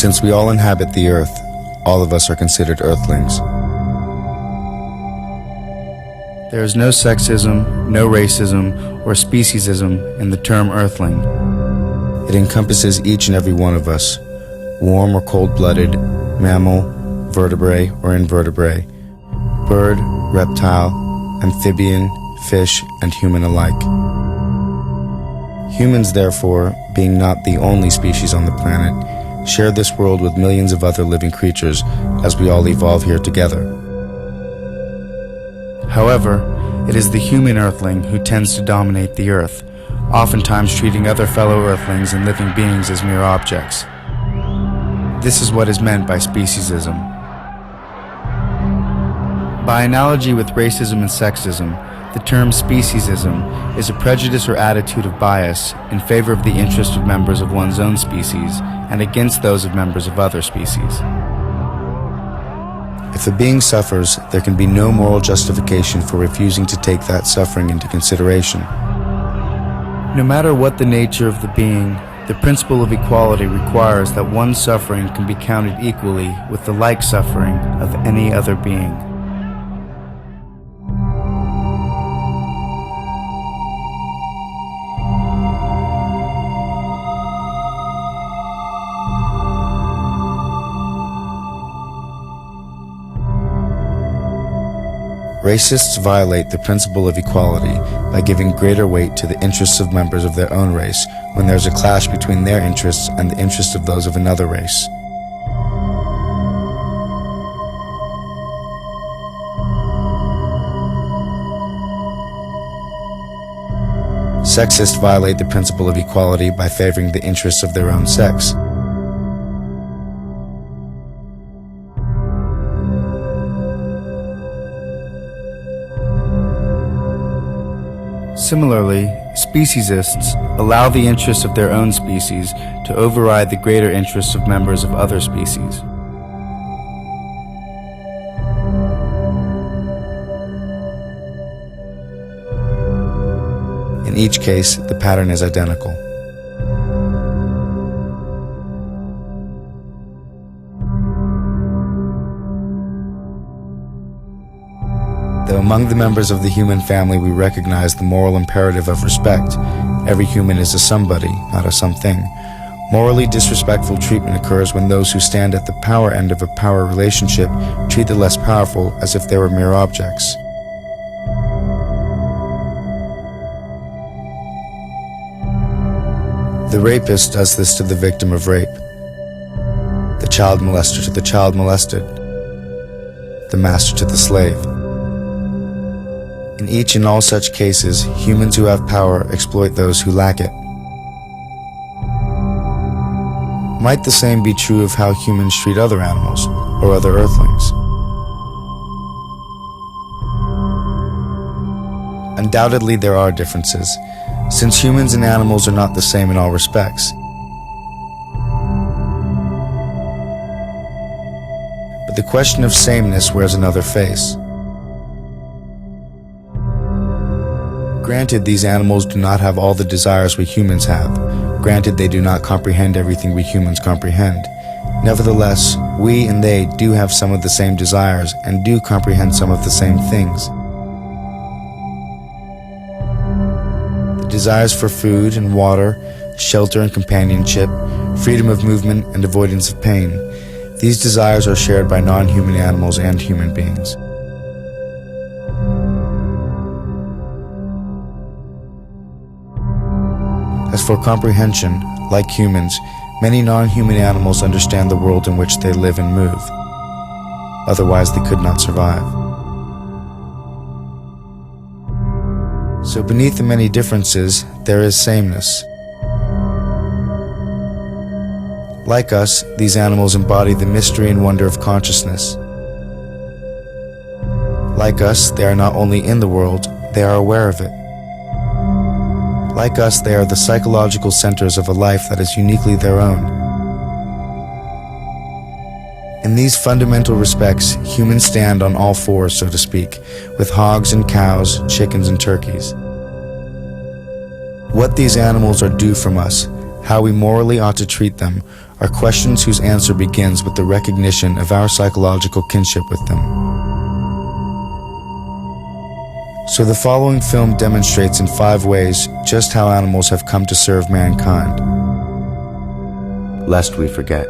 Since we all inhabit the earth, all of us are considered Earthlings. There is no sexism, no racism, or speciesism in the term Earthling. It encompasses each and every one of us, warm or cold-blooded, mammal, vertebrate or invertebrate, bird, reptile, amphibian, fish, and human alike. Humans, therefore, being not the only species on the planet, share this world with millions of other living creatures as we all evolve here together. However, it is the human Earthling who tends to dominate the Earth, oftentimes treating other fellow Earthlings and living beings as mere objects. This is what is meant by speciesism. By analogy with racism and sexism, the term speciesism is a prejudice or attitude of bias in favor of the interest of members of one's own species and against those of members of other species. If a being suffers, there can be no moral justification for refusing to take that suffering into consideration. No matter what the nature of the being, the principle of equality requires that one's suffering can be counted equally with the like suffering of any other being. Racists violate the principle of equality by giving greater weight to the interests of members of their own race when there's a clash between their interests and the interests of those of another race. Sexists violate the principle of equality by favoring the interests of their own sex. Similarly, speciesists allow the interests of their own species to override the greater interests of members of other species. In each case, the pattern is identical. Though among the members of the human family we recognize the moral imperative of respect, every human is a somebody, not a something. Morally disrespectful treatment occurs when those who stand at the power end of a power relationship treat the less powerful as if they were mere objects. The rapist does this to the victim of rape, the child molester to the child molested, the master to the slave. In each and all such cases, humans who have power exploit those who lack it. Might the same be true of how humans treat other animals, or other Earthlings? Undoubtedly there are differences, since humans and animals are not the same in all respects. But the question of sameness wears another face. Granted, these animals do not have all the desires we humans have. Granted, they do not comprehend everything we humans comprehend. Nevertheless, we and they do have some of the same desires and do comprehend some of the same things. The desires for food and water, shelter and companionship, freedom of movement and avoidance of pain. These desires are shared by non-human animals and human beings. As for comprehension, like humans, many non-human animals understand the world in which they live and move. Otherwise, they could not survive. So beneath the many differences, there is sameness. Like us, these animals embody the mystery and wonder of consciousness. Like us, they are not only in the world, they are aware of it. Like us, they are the psychological centers of a life that is uniquely their own. In these fundamental respects, humans stand on all fours, so to speak, with hogs and cows, chickens and turkeys. What these animals are due from us, how we morally ought to treat them, are questions whose answer begins with the recognition of our psychological kinship with them. So the following film demonstrates in 5 ways just how animals have come to serve mankind, lest we forget.